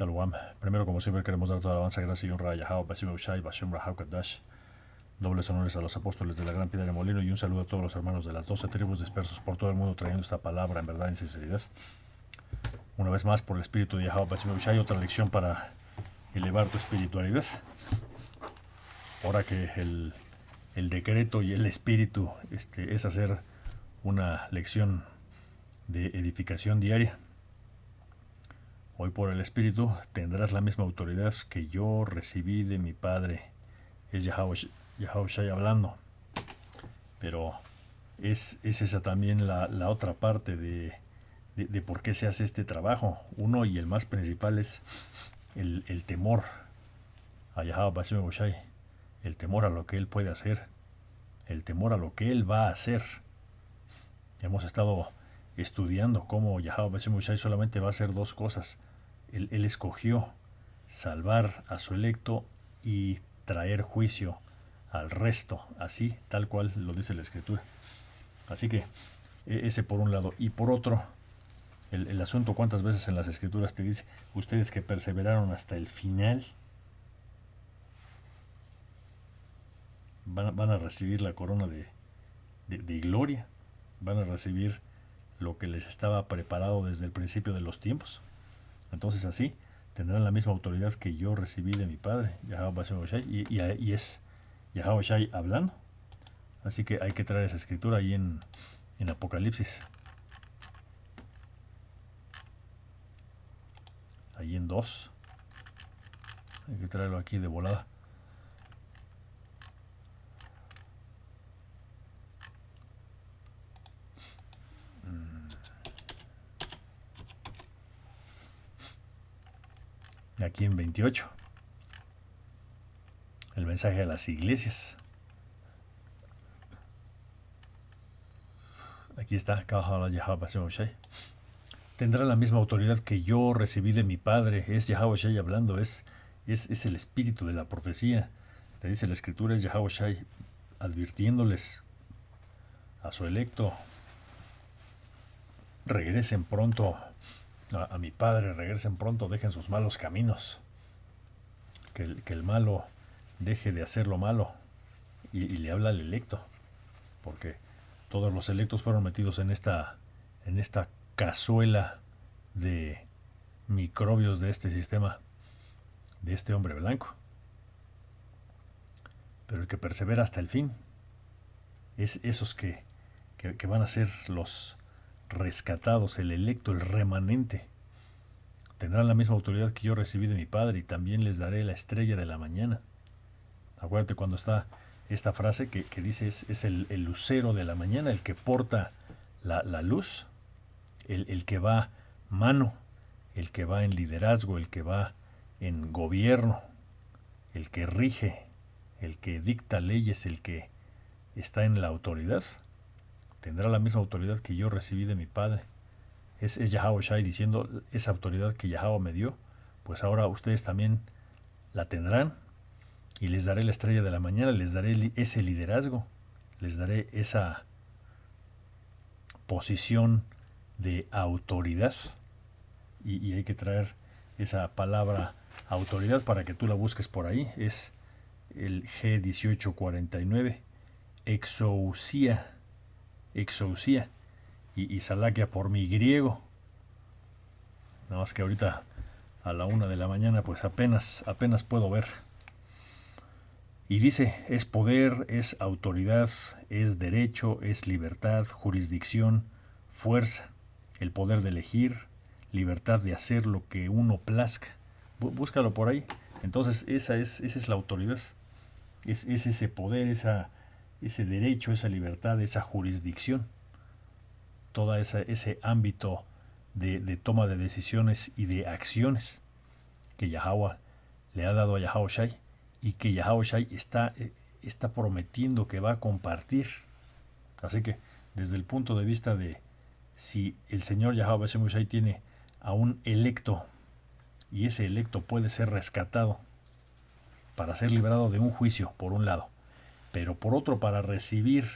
Shalom. Primero, como siempre, queremos dar toda alabanza, gracia y honra a Yahweh, Basim Ushai, Bashem Rahab Kadash. Dobles honores a los apóstoles de la Gran Piedra de Molino y un saludo a todos los hermanos de las 12 tribus dispersos por todo el mundo trayendo esta palabra en verdad y en sinceridad. Una vez más, por el espíritu de Yahweh, Basim Ushai, otra lección para elevar tu espiritualidad. Ahora que el decreto y el espíritu es hacer una lección de edificación diaria. Hoy por el Espíritu tendrás la misma autoridad que yo recibí de mi Padre. Es Yahweh Shai hablando. Pero es esa también la otra parte de por qué se hace este trabajo. Uno y el más principal es el temor a Yahweh Basim Shai. El temor a lo que Él puede hacer. El temor a lo que Él va a hacer. Hemos estado estudiando cómo Yahweh Basim Shai solamente va a hacer dos cosas. Él escogió salvar a su electo y traer juicio al resto, así, tal cual lo dice la Escritura. Así que ese por un lado. Y por otro, el asunto, cuántas veces en las Escrituras te dice, ustedes que perseveraron hasta el final, van a recibir la corona de gloria, van a recibir lo que les estaba preparado desde el principio de los tiempos. Entonces así tendrán la misma autoridad que yo recibí de mi Padre, Yahweh Basim Shai, y es Yahweh Shai hablando. Así que hay que traer esa escritura ahí en Apocalipsis. Ahí en 2. Hay que traerlo aquí de volada. Aquí en 28. El mensaje a las iglesias. Aquí está. Tendrá la misma autoridad que yo recibí de mi Padre. Es Yahweh Shai hablando. Es el espíritu de la profecía. Te dice la escritura, es Yahweh Shai advirtiéndoles a su electo, regresen pronto a mi Padre, regresen pronto, dejen sus malos caminos, que el malo deje de hacer lo malo, y le habla al electo, porque todos los electos fueron metidos en esta cazuela de microbios de este sistema, de este hombre blanco. Pero el que persevera hasta el fin es esos que van a ser los rescatados, el electo, el remanente. Tendrán la misma autoridad que yo recibí de mi Padre, y también les daré la estrella de la mañana. Acuérdate cuando está esta frase que dice es el lucero de la mañana, el que porta la luz, el que va mano, el que va en liderazgo, el que va en gobierno, el que rige, el que dicta leyes, el que está en la autoridad. Tendrá la misma autoridad que yo recibí de mi Padre. Es Yahweh Shai diciendo, esa autoridad que Yahweh me dio, pues ahora ustedes también la tendrán, y les daré la estrella de la mañana, les daré ese liderazgo, les daré esa posición de autoridad, y hay que traer esa palabra autoridad para que tú la busques por ahí. Es el G1849, exousia, y salaquia por mi griego. Nada más que ahorita a la 1 de la mañana pues apenas puedo ver. Y dice, es poder, es autoridad, es derecho, es libertad, jurisdicción, fuerza, el poder de elegir, libertad de hacer lo que uno plazca. Búscalo por ahí. Entonces esa es la autoridad. Es ese poder, ese derecho, esa libertad, esa jurisdicción. Todo ese ámbito de toma de decisiones y de acciones que Yahweh le ha dado a Yahweh Shai, y que Yahweh Shai está prometiendo que va a compartir. Así que desde el punto de vista de si el Señor Yahweh Basim Shai tiene a un electo, y ese electo puede ser rescatado para ser librado de un juicio, por un lado, pero por otro para recibir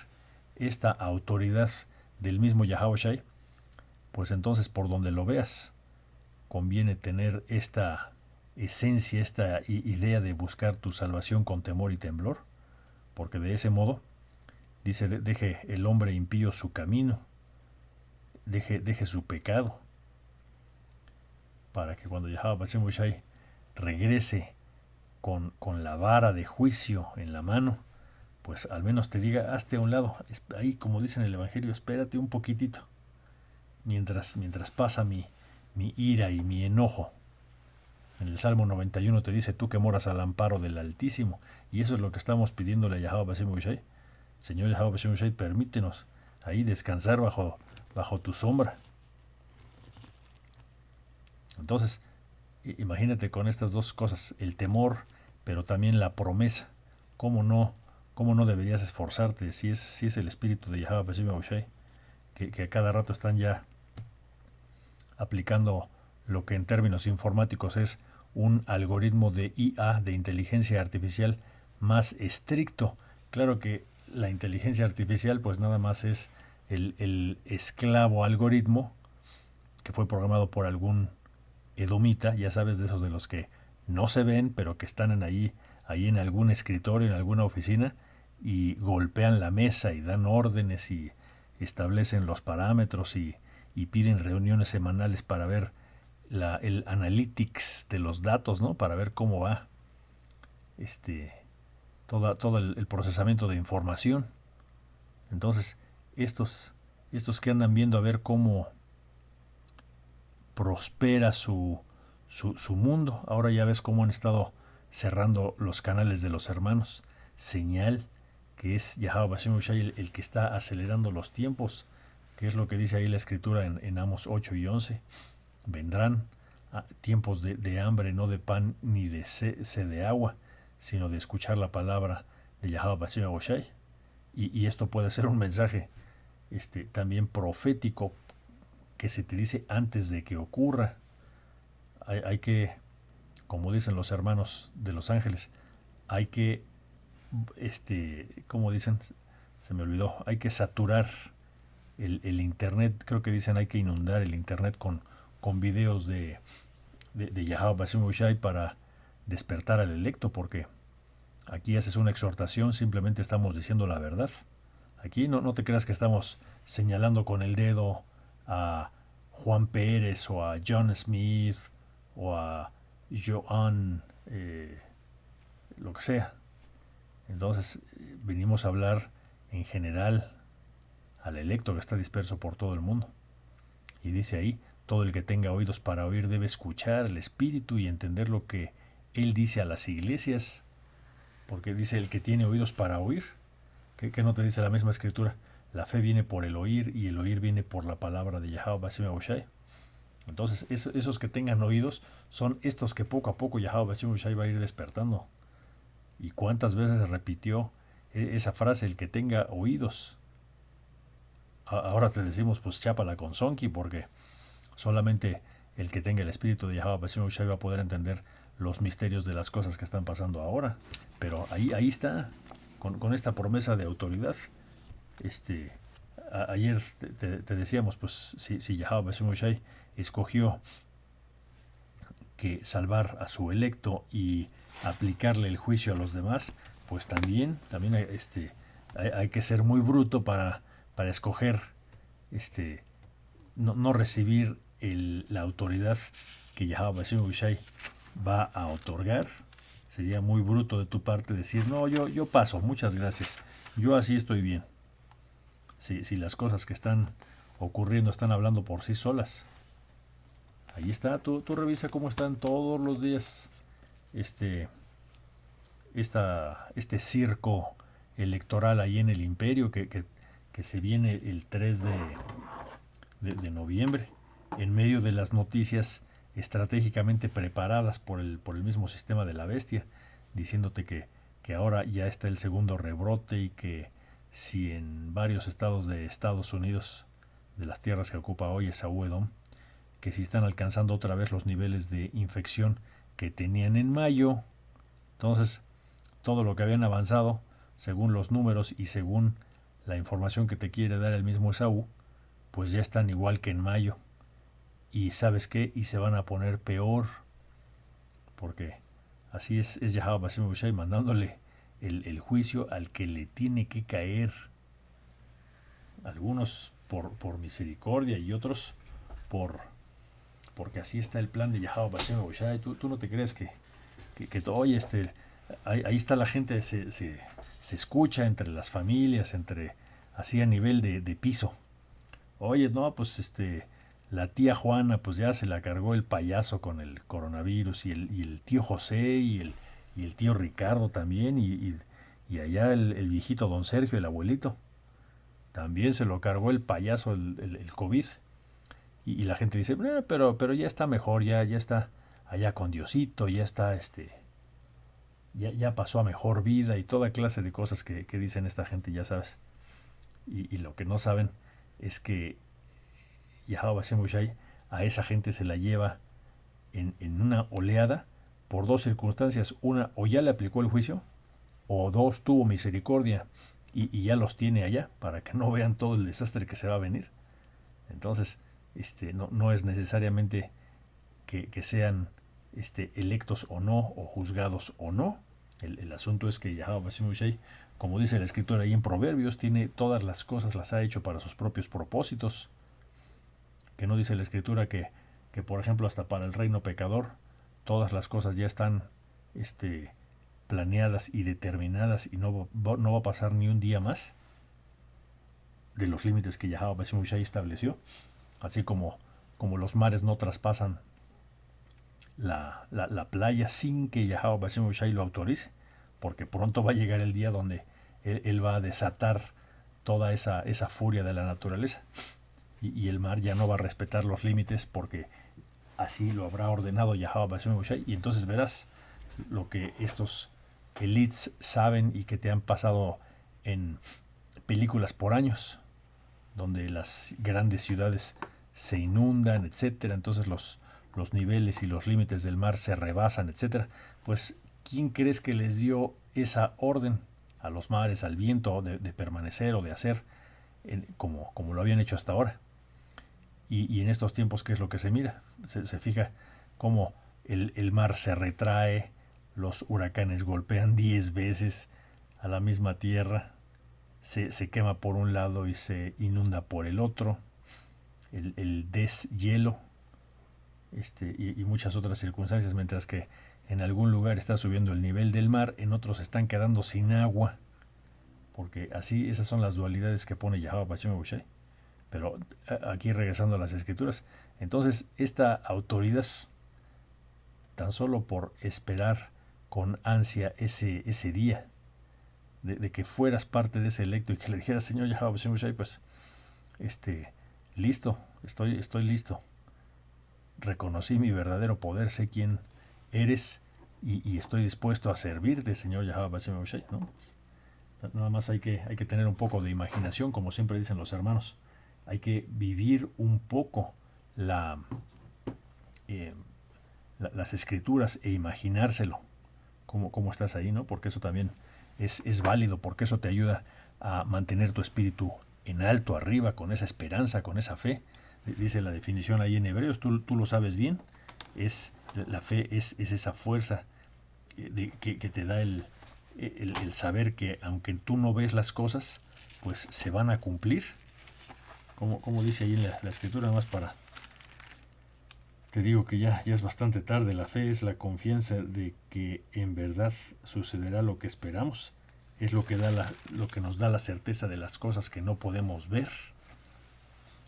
esta autoridad del mismo Yahweh Shai, pues entonces por donde lo veas conviene tener esta esencia, esta idea de buscar tu salvación con temor y temblor, porque de ese modo, dice, deje el hombre impío su camino, deje su pecado, para que cuando Yahweh Hashem Hushai regrese con la vara de juicio en la mano, pues al menos te diga, hazte a un lado, ahí como dice en el Evangelio, espérate un poquitito, mientras pasa mi ira y mi enojo. En el Salmo 91 te dice, tú que moras al amparo del Altísimo, y eso es lo que estamos pidiéndole a Yahweh Hashem Hushai. Señor Yahweh Hashem Hushai, permítenos ahí descansar bajo tu sombra. Entonces, imagínate con estas dos cosas, el temor, pero también la promesa. ¿Cómo no deberías esforzarte si es el espíritu de Yahweh Hashem Hushai, que a cada rato están ya aplicando lo que en términos informáticos es un algoritmo de IA, de inteligencia artificial, más estricto? Claro que la inteligencia artificial pues nada más es el esclavo algoritmo que fue programado por algún edomita, ya sabes, de esos de los que no se ven, pero que están ahí en algún escritorio, en alguna oficina, y golpean la mesa y dan órdenes y establecen los parámetros y piden reuniones semanales para ver el analytics de los datos, ¿no? Para ver cómo va todo el procesamiento de información. Entonces, estos que andan viendo a ver cómo prospera su mundo, ahora ya ves cómo han estado cerrando los canales de los hermanos, señal que es Yahweh Hashem Hushai el que está acelerando los tiempos, que es lo que dice ahí la escritura en Amos 8 y 11. Vendrán tiempos de hambre, no de pan ni de sed de agua, sino de escuchar la palabra de Yahweh Hashem Hushai. Y esto puede ser un mensaje también profético que se te dice antes de que ocurra. Hay que, como dicen los hermanos de los ángeles, hay que, como dicen, se me olvidó, hay que saturar el internet, creo que dicen hay que inundar el internet con videos de Yahweh Hashem Hushai para despertar al electo, porque aquí haces una exhortación, simplemente estamos diciendo la verdad. Aquí no te creas que estamos señalando con el dedo a Juan Pérez o a John Smith o a Joan, lo que sea. Entonces venimos a hablar en general al electo que está disperso por todo el mundo. Y dice ahí, todo el que tenga oídos para oír debe escuchar al Espíritu y entender lo que Él dice a las iglesias, porque dice el que tiene oídos para oír. ¿Qué no te dice la misma escritura? La fe viene por el oír y el oír viene por la palabra de Yahweh Hashem Hushai. Entonces esos que tengan oídos son estos que poco a poco Yahweh Hashem Hushai va a ir despertando. ¿Y cuántas veces se repitió esa frase, el que tenga oídos? Ahora te decimos pues chápala con Sonki, porque solamente el que tenga el espíritu de Yahweh Hashem Hushai va a poder entender los misterios de las cosas que están pasando ahora. Pero ahí está, con esta promesa de autoridad. Ayer te decíamos, pues si Yahweh Hashem Hushai escogió que salvar a su electo y aplicarle el juicio a los demás, pues también hay que ser muy bruto para escoger no recibir la autoridad que Yahweh Hashem Hushai va a otorgar. Sería muy bruto de tu parte decir, no, yo paso, muchas gracias, yo así estoy bien. Si las cosas que están ocurriendo están hablando por sí solas. Ahí está, tú revisa cómo están todos los días este circo electoral ahí en el imperio que se viene el 3 de noviembre, en medio de las noticias estratégicamente preparadas por el mismo sistema de la bestia, diciéndote que ahora ya está el segundo rebrote y que si en varios estados de Estados Unidos, de las tierras que ocupa hoy Esaú Edom, que si están alcanzando otra vez los niveles de infección que tenían en mayo. Entonces, todo lo que habían avanzado, según los números y según la información que te quiere dar el mismo Esaú, pues ya están igual que en mayo. Y ¿sabes qué? Y se van a poner peor, porque así es Yahweh Bashem Yahushai mandándole el juicio al que le tiene que caer, algunos por misericordia y otros por porque así está el plan de Yahweh Bashem Yahushai. Tú no te crees que oye, ahí está la gente, se escucha entre las familias, así a nivel de piso. Oye, no, pues la tía Juana, pues ya se la cargó el payaso con el coronavirus, y el tío José, y el tío Ricardo también, y allá el viejito don Sergio, el abuelito, también se lo cargó el payaso, el COVID. Y la gente dice, pero ya está mejor, ya está allá con Diosito, ya está, ya pasó a mejor vida, y toda clase de cosas que dicen esta gente, ya sabes. Y lo que no saben es que Yahweh Hashem Hushai a esa gente se la lleva en una oleada por dos circunstancias. Una, o ya le aplicó el juicio, o dos, tuvo misericordia y ya los tiene allá para que no vean todo el desastre que se va a venir. Entonces, no es necesariamente que sean electos o no, o juzgados o no. El asunto es que Yahweh Hashem Hushai, como dice la escritura ahí en Proverbios, tiene todas las cosas, las ha hecho para sus propios propósitos. Que no dice la escritura que por ejemplo, hasta para el reino pecador, todas las cosas ya están planeadas y determinadas, y no va a pasar ni un día más de los límites que Yahweh Hashem Hushai estableció. Así como los mares no traspasan la playa sin que Yahweh Hashem Hushai lo autorice, porque pronto va a llegar el día donde él va a desatar toda esa furia de la naturaleza, y el mar ya no va a respetar los límites, porque así lo habrá ordenado Yahweh Hashem Hushai. Y entonces verás lo que estos elites saben y que te han pasado en películas por años, donde las grandes ciudades se inundan, etcétera. Entonces los niveles y los límites del mar se rebasan, etcétera. Pues, ¿quién crees que les dio esa orden a los mares, al viento, de permanecer o de hacer como lo habían hecho hasta ahora? Y en estos tiempos, ¿qué es lo que se mira? Se fija cómo el mar se retrae, los huracanes golpean 10 veces a la misma tierra, se quema por un lado y se inunda por el otro, el deshielo, y muchas otras circunstancias, mientras que en algún lugar está subiendo el nivel del mar, en otros están quedando sin agua, porque así esas son las dualidades que pone Yahweh Hashem Hushai. Pero aquí, regresando a las escrituras, entonces esta autoridad, tan solo por esperar con ansia ese día de que fueras parte de ese electo y que le dijeras, Señor Yahweh Hashem Hushai, pues listo, estoy listo, reconocí mi verdadero poder, sé quién eres, y estoy dispuesto a servirte, Señor Yahweh Hashem Hushai, ¿no? Nada más hay que tener un poco de imaginación, como siempre dicen los hermanos. Hay que vivir un poco las escrituras e imaginárselo, cómo estás ahí, ¿no? Porque eso también es válido, porque eso te ayuda a mantener tu espíritu en alto, arriba, con esa esperanza, con esa fe. Dice la definición ahí en Hebreos, tú lo sabes bien, la fe es esa fuerza que te da el saber que aunque tú no ves las cosas, pues se van a cumplir. Como dice ahí en la escritura, más para... Te digo que ya es bastante tarde. La fe es la confianza de que en verdad sucederá lo que esperamos. Es lo que nos da la certeza de las cosas que no podemos ver.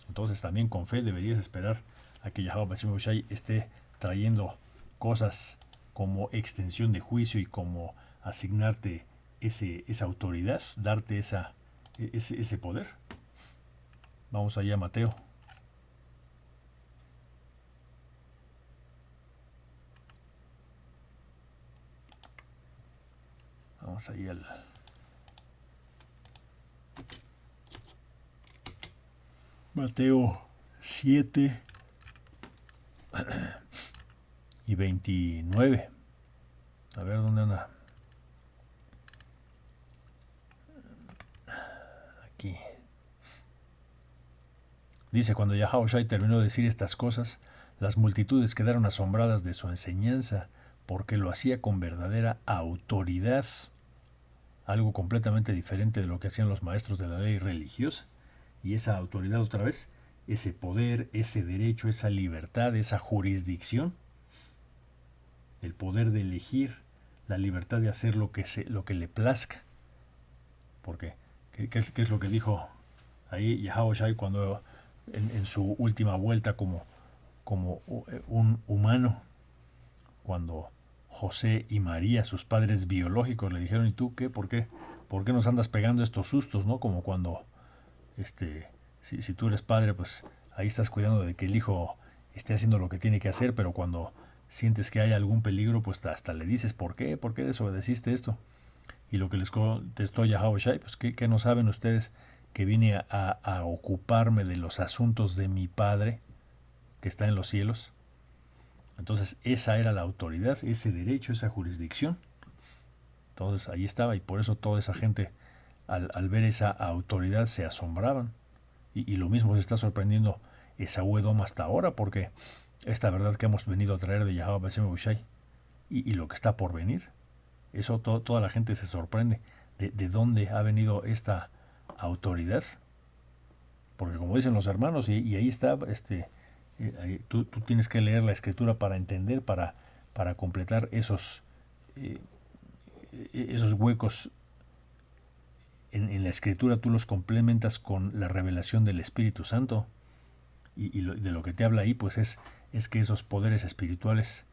Entonces también con fe deberías esperar a que Yahweh Hashem Hushai esté trayendo cosas como extensión de juicio, y como asignarte esa autoridad, darte ese poder. Vamos allá a Mateo. Vamos ahí al... Mateo 7 y 29. A ver, ¿dónde anda? Aquí. Dice, cuando Yahweh Shai terminó de decir estas cosas, las multitudes quedaron asombradas de su enseñanza, porque lo hacía con verdadera autoridad, algo completamente diferente de lo que hacían los maestros de la ley religiosa. Y esa autoridad otra vez, ese poder, ese derecho, esa libertad, esa jurisdicción, el poder de elegir, la libertad de hacer lo que le plazca. Porque, ¿qué es lo que dijo ahí Yahawashi cuando en su última vuelta como un humano, cuando José y María, sus padres biológicos, le dijeron, ¿y tú qué? ¿Por qué? ¿Por qué nos andas pegando estos sustos, no? Como cuando, si tú eres padre, pues ahí estás cuidando de que el hijo esté haciendo lo que tiene que hacer, pero cuando sientes que hay algún peligro, pues hasta le dices, ¿por qué? ¿Por qué desobedeciste esto? Y lo que les contestó Yahawashi, pues ¿qué no saben ustedes que vine a ocuparme de los asuntos de mi Padre que está en los cielos? Entonces esa era la autoridad, ese derecho, esa jurisdicción. Entonces ahí estaba, y por eso toda esa gente al ver esa autoridad se asombraban. Y lo mismo se está sorprendiendo Esaú Edom hasta ahora, porque esta verdad que hemos venido a traer de Yahweh Bashem Ushai y lo que está por venir, eso toda la gente se sorprende de dónde ha venido esta autoridad. Porque como dicen los hermanos, y ahí está, tú tienes que leer la escritura para entender, para completar esos huecos en la escritura. Tú los complementas con la revelación del Espíritu Santo, y de lo que te habla ahí pues es que esos poderes espirituales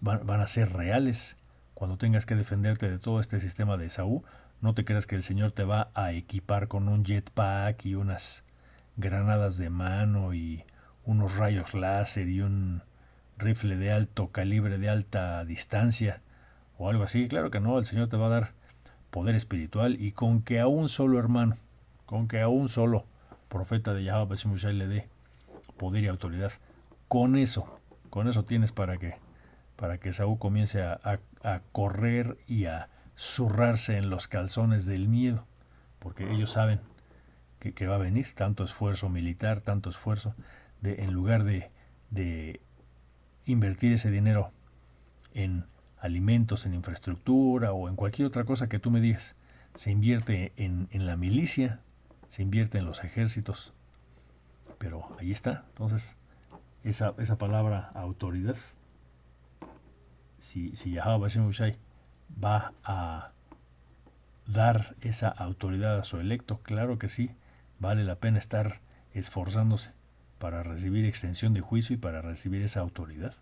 van a ser reales. Cuando tengas que defenderte de todo este sistema de Esaú, no te creas que el Señor te va a equipar con un jetpack y unas granadas de mano y unos rayos láser y un rifle de alto calibre, de alta distancia o algo así. Claro que no, el Señor te va a dar poder espiritual, y con que a un solo hermano, con que a un solo profeta de Yahweh Bashem Ushai le dé poder y autoridad, con eso tienes para que Saúl comience a correr y a zurrarse en los calzones del miedo, porque ellos saben que va a venir tanto esfuerzo militar, tanto esfuerzo, en lugar de invertir ese dinero en alimentos, en infraestructura o en cualquier otra cosa que tú me digas, se invierte en la milicia, se invierte en los ejércitos. Pero ahí está. Entonces, esa palabra autoridad, si Yahweh Bashem Ushai va a dar esa autoridad a su electo, claro que sí, vale la pena estar esforzándose para recibir extensión de juicio y para recibir esa autoridad.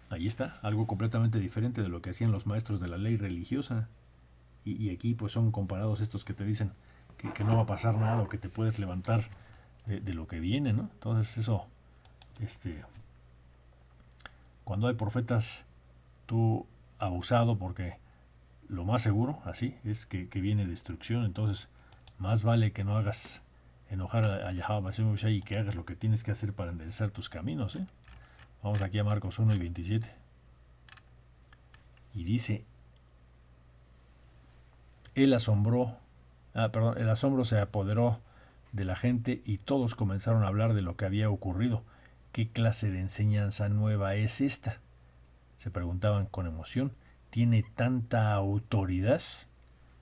Ahí está, algo completamente diferente de lo que hacían los maestros de la ley religiosa. Y aquí pues son comparados estos que te dicen que no va a pasar nada, o que te puedes levantar de lo que viene, ¿no? Entonces eso, cuando hay profetas, tú abusado, porque lo más seguro, así, es que viene destrucción. Entonces más vale que no hagas enojar a Yahweh Bashem Ushai y que hagas lo que tienes que hacer para enderezar tus caminos, ¿eh? Vamos aquí a Marcos 1 y 27. Y dice, el asombro se apoderó de la gente y todos comenzaron a hablar de lo que había ocurrido. ¿Qué clase de enseñanza nueva es esta?, se preguntaban con emoción. ¿Tiene tanta autoridad?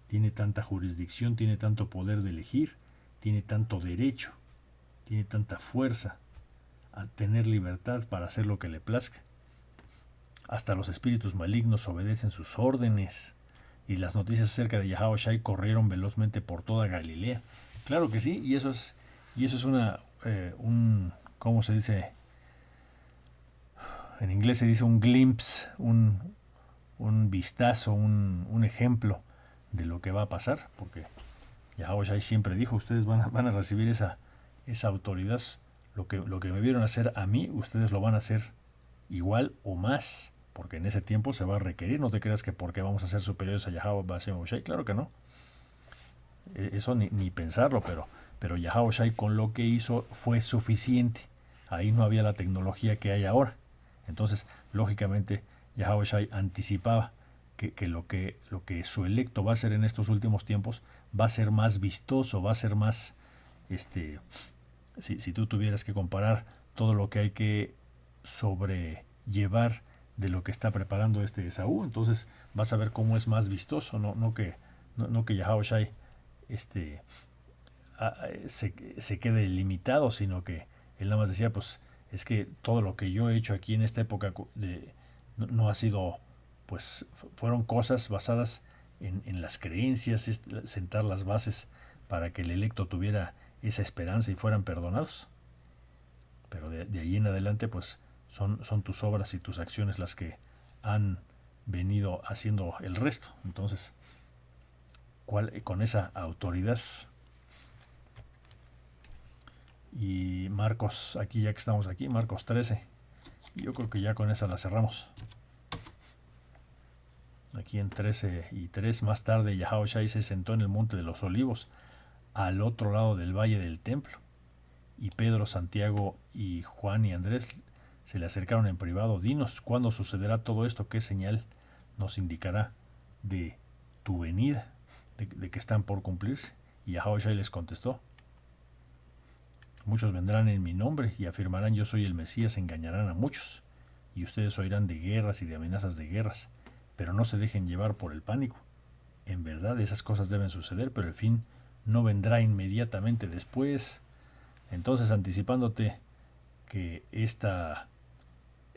¿Tiene tanta jurisdicción? ¿Tiene tanto poder de elegir? ¿Tiene tanto derecho? ¿Tiene tanta fuerza a tener libertad para hacer lo que le plazca? Hasta los espíritus malignos obedecen sus órdenes. Y las noticias acerca de Yahawashi corrieron velozmente por toda Galilea. Claro que sí, y eso es ¿cómo se dice? En inglés se dice un glimpse, un vistazo, un ejemplo de lo que va a pasar, porque Yahawashi siempre dijo, ustedes van a recibir esa autoridad. Lo que me vieron hacer a mí, ustedes lo van a hacer igual o más, porque en ese tiempo se va a requerir. No te creas que porque vamos a ser superiores a Yahweh Bashem Ushai, claro que no. Eso ni pensarlo, pero Yahawashi con lo que hizo fue suficiente. Ahí no había la tecnología que hay ahora. Entonces, lógicamente, Yahawashi anticipaba que lo que su electo va a hacer en estos últimos tiempos va a ser más vistoso, va a ser más, si tú tuvieras que comparar todo lo que hay que sobrellevar de lo que está preparando este Esaú. Entonces vas a ver cómo es más vistoso, no que Yahweh Shai se quede limitado, sino que él nada más decía, pues es que todo lo que yo he hecho aquí en esta época no ha sido, pues fueron cosas basadas en las creencias, sentar las bases para que el electo tuviera esa esperanza y fueran perdonados. Pero de ahí en adelante, pues son tus obras y tus acciones las que han venido haciendo el resto. Entonces, con esa autoridad. Y Marcos, aquí ya que estamos aquí, Marcos 13. Yo creo que ya con esa la cerramos. Aquí en 13:3, más tarde Yahweh Shai se sentó en el monte de los olivos, al otro lado del valle del templo. Y Pedro, Santiago y Juan y Andrés se le acercaron en privado. Dinos, ¿cuándo sucederá todo esto? ¿Qué señal nos indicará de tu venida? De que están por cumplirse. Y Yahweh Shai les contestó: muchos vendrán en mi nombre y afirmarán yo soy el Mesías, engañarán a muchos. Y ustedes oirán de guerras y de amenazas de guerras, pero no se dejen llevar por el pánico. En verdad esas cosas deben suceder, pero el fin no vendrá inmediatamente después. Entonces, anticipándote que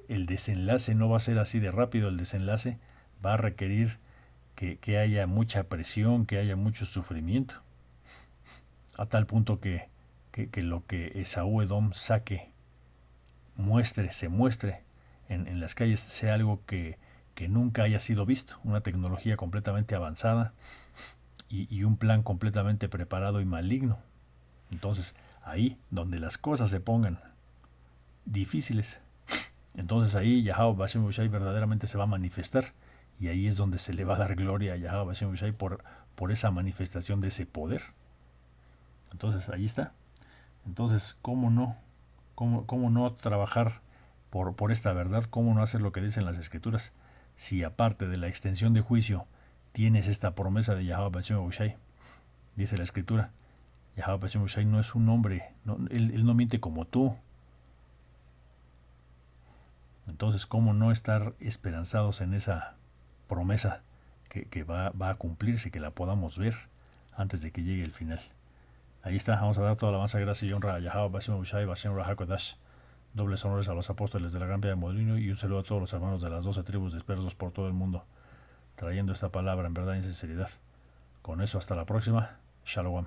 el desenlace no va a ser así de rápido, el desenlace va a requerir que haya mucha presión, que haya mucho sufrimiento, a tal punto que lo que Esaú Edom saque, se muestre en las calles, sea algo que nunca haya sido visto, una tecnología completamente avanzada y un plan completamente preparado y maligno. Entonces, ahí donde las cosas se pongan difíciles, entonces ahí Yahweh Bashem Hushai verdaderamente se va a manifestar, y ahí es donde se le va a dar gloria a Yahweh Bashem Hushai por esa manifestación de ese poder. Entonces ahí está. Entonces, ¿cómo no trabajar por esta verdad? ¿Cómo no hacer lo que dicen las Escrituras? Si aparte de la extensión de juicio tienes esta promesa de Yahweh Bashem Hushai. Dice la Escritura, Yahweh Bashem Hushai no es un hombre, él no miente como tú. Entonces, ¿cómo no estar esperanzados en esa promesa que va a cumplirse, que la podamos ver antes de que llegue el final? Ahí está, vamos a dar toda la alabanza, gracia y honra a Yahweh Bashem Hushai, Bashem Rahakodash. Dobles honores a los apóstoles de la Gran Piedra de Molino, y un saludo a todos los hermanos de las 12 tribus dispersos por todo el mundo, trayendo esta palabra en verdad y en sinceridad. Con eso, hasta la próxima. Shalom.